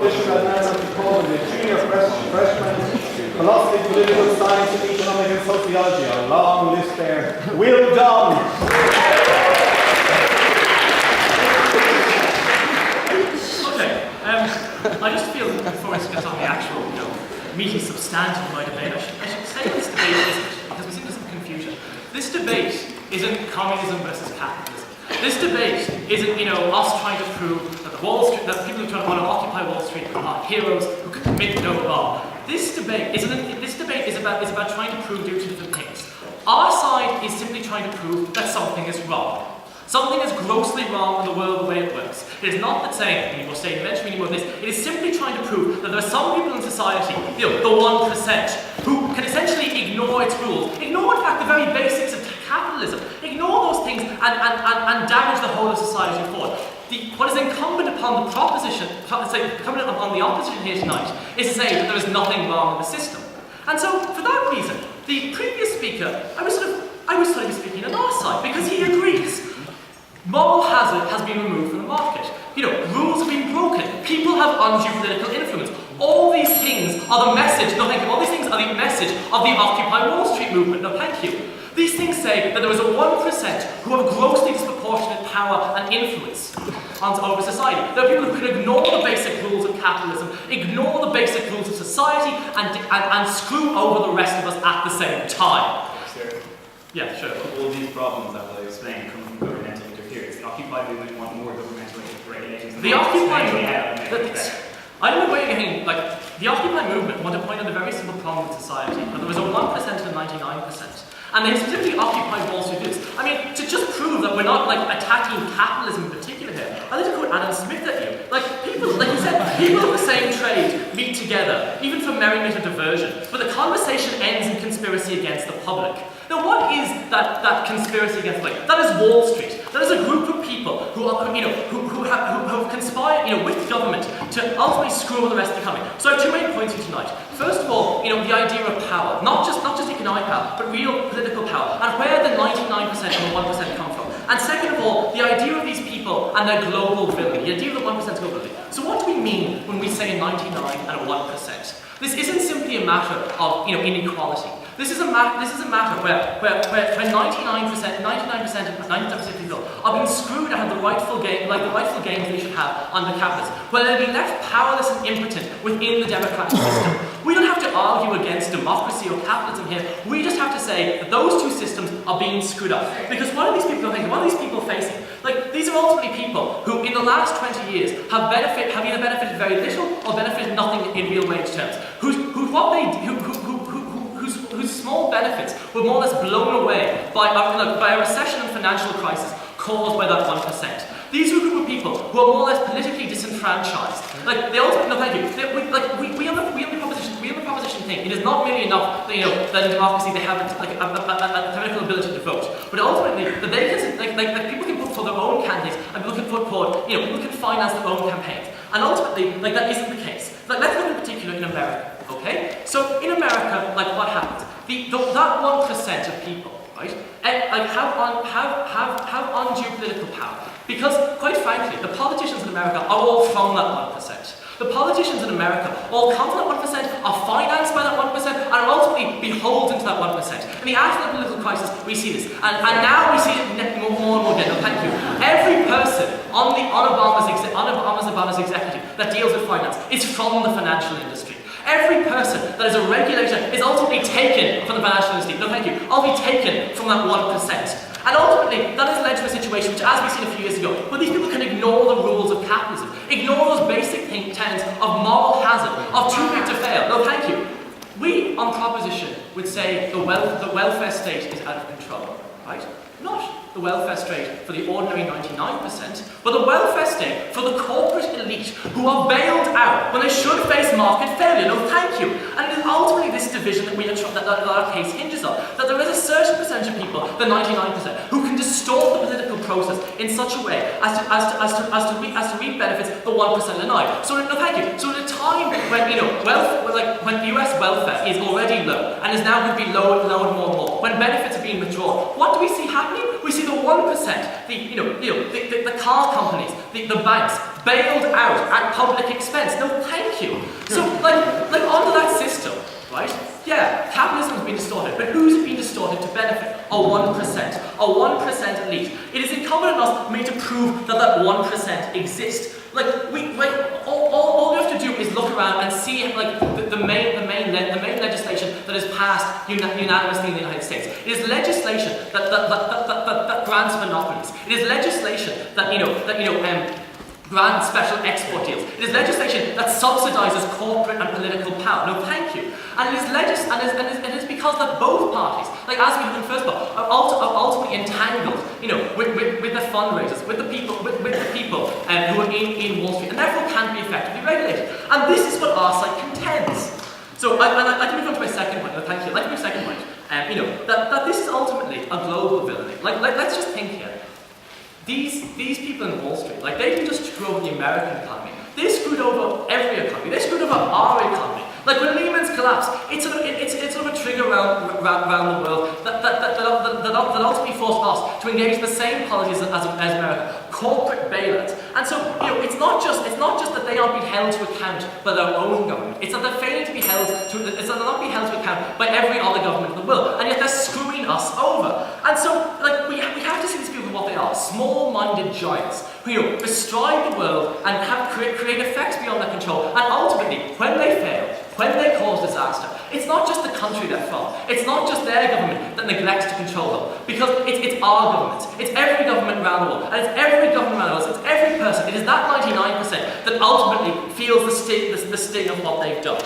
Coleman, junior freshman, philosophy, political science, economic and sociology. A long list there. Will Dunne. Okay, I just feel before I get on the actual, meaty substantive of my debate, I should say what this debate isn't, because we seem to have some confusion. This debate isn't communism versus capitalism. This debate isn't, us trying to prove that the people who want to occupy Wall Street are heroes who could commit no wrong. This debate is about trying to prove two different things. Our side is simply trying to prove that something is wrong. Something is grossly wrong in the world the way it works. It is not that saying, and you will say eventually more of this, it is simply trying to prove that there are some people in society, the 1%, who can essentially ignore its rules, ignore in fact the very basics of capitalism, ignore those things and damage the whole of society forward. What is incumbent upon the opposition here tonight is to say that there is nothing wrong with the system. And so, for that reason, the previous speaker, I was speaking on our side, because he agrees. Moral hazard has been removed from the market. Rules have been broken. People have undue political influence. All these things are the message, no thank you, all these things are the message of the Occupy Wall Street movement, no thank you. These things say that there is a 1% who have grossly disproportionate power and influence over society. There are people who can ignore the basic rules of capitalism, ignore the basic rules of society, and screw over the rest of us at the same time. Sir? Yeah, sure. All these problems that I explained come from governmental interference. The Occupy movement want more governmental regulations. The Occupy movement, I don't know where you're getting, the Occupy movement want to point out a very simple problem with society, that there was a 1% and a 99%. And they specifically occupy Wall Street goods. I mean, to just prove that we're not attacking capitalism in particular here, I'd like to quote Adam Smith at you. People, like you said, people of the same trade meet together, even for merriment or diversion, but the conversation ends in conspiracy against the public. Now, what is that conspiracy against the public? That is Wall Street. That is a group of people who have conspired, with government to ultimately screw over the rest of the economy. So I have two main points here tonight. First of all, the idea of power, not just economic power, but real political power, and where the 99% and the 1% come from. And second of all, the idea of these people and their global villainy, the idea of the 1% global villainy. So what do we mean when we say 99 and a 1%? This isn't simply a matter of inequality. This is a matter where 99% and 99% of people are being screwed out of the rightful gains they should have under capitalism, where they'll be left powerless and impotent within the democratic system. We don't have to argue against democracy or capitalism here. We just have to say that those two systems are being screwed up. Because what are these people thinking? What are these people facing? These are ultimately people who, in the last 20 years, have either benefited very little or benefited nothing in real wage terms. Whose small benefits were more or less blown away by a recession and financial crisis caused by that 1%. These are a group of people who are more or less politically disenfranchised. We have the proposition thing. It is not merely enough that in democracy they have a theoretical ability to vote, but ultimately that they can people can put forward their own candidates and people can put forward people can finance their own campaigns. And ultimately that isn't the case. Let's look in particular in America. Okay, so in America, what happens? That 1% of people, right, have undue political power. Because, quite frankly, the politicians in America are all from that 1%. The politicians in America all come from that 1%, are financed by that 1%, and are ultimately beholden to that 1%. In the after the political crisis, we see this. And now we see it more and more again. No, thank you. Every person on Obama's executive that deals with finance is from the financial industry. Every person that is a regulator is ultimately taken from the financial industry. No, thank you. I'll be taken from that 1%. And ultimately, that has led to a situation which, as we seen a few years ago, where these people can ignore the rules of capitalism, ignore those basic tenets of moral hazard, of too big to fail. No, thank you. We, on proposition, would say the welfare state is out of control, right? Not the welfare state for the ordinary 99%, but the welfare state for the corporate elite who are bailed out when they should face market failure. No, thank you. And it is ultimately this division that our case hinges on, that there is a certain percentage of people, the 99%, who can distort the political process in such a way as to reap benefits the 1% deny. So, no, thank you. So, at a time when when US welfare is already low and is now going to be lowered more and more, when benefits are being withdrawn, what do we see happening? We see the 1% the car companies, the banks, bailed out at public expense. No, thank you. So, under that system, right? Yeah, capitalism has been distorted, but who's it been distorted to benefit? A 1%. A 1% elite. It is incumbent on us to prove that 1% exists. All we have to do is look around and see the main legislation that is passed unanimously in the United States. It is legislation that grants monopolies. It is legislation that grants special export deals. It is legislation that subsidises corporate and political power. No, thank you. And it is because that both parties, as we did in the first book, are ultimately entangled, with the fundraisers, with the people who are in Wall Street, and therefore can't be effectively regulated. And this is what our side contends. So I'd like to move on to my second point. No, thank you. I'd like to move to my second point. That this is ultimately a global villainy. Let's just think here. These people in Wall Street, they didn't just screw over the American economy. They screwed over every economy. They screwed over our economy. When Lehman's collapsed, it's sort of a trigger around the world that ultimately forced us to engage the same policies as America, corporate bailouts. And so, it's not just that they aren't being held to account by their own government. It's that they're failing to be held to. It's that they're not being held to account by every other government in the world, and yet they're screwing us over. And so, we have to see these people for what they are: small-minded giants who bestride the world and create effects beyond their control. And ultimately, when they fail, when they cause disaster, it's not just the country they're from. It's not just their government that neglects to control them. Because it's our government. It's every government around the world. And it's every government around the world. It's every person. It is that 99% that ultimately feels the sting of what they've done.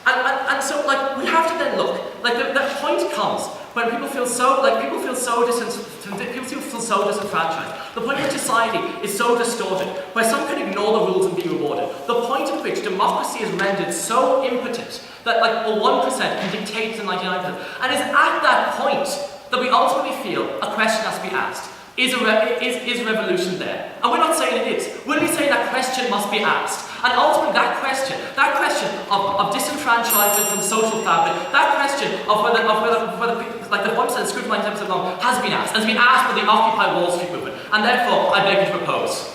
And so, we have to then look. That point comes when people feel so disenfranchised. The point at which society is so distorted, where some can ignore the rules and be rewarded. The point at which democracy is rendered so impotent that a 1% can dictate to 99%. And it's at that point that we ultimately feel a question has to be asked. Is revolution there? And we're not saying it is. We're only saying that question must be asked. And ultimately that question of disenfranchisement from the social fabric, that question of whether the 1% scrutinised 97% long has been asked by the Occupy Wall Street movement. And therefore, I beg you to propose.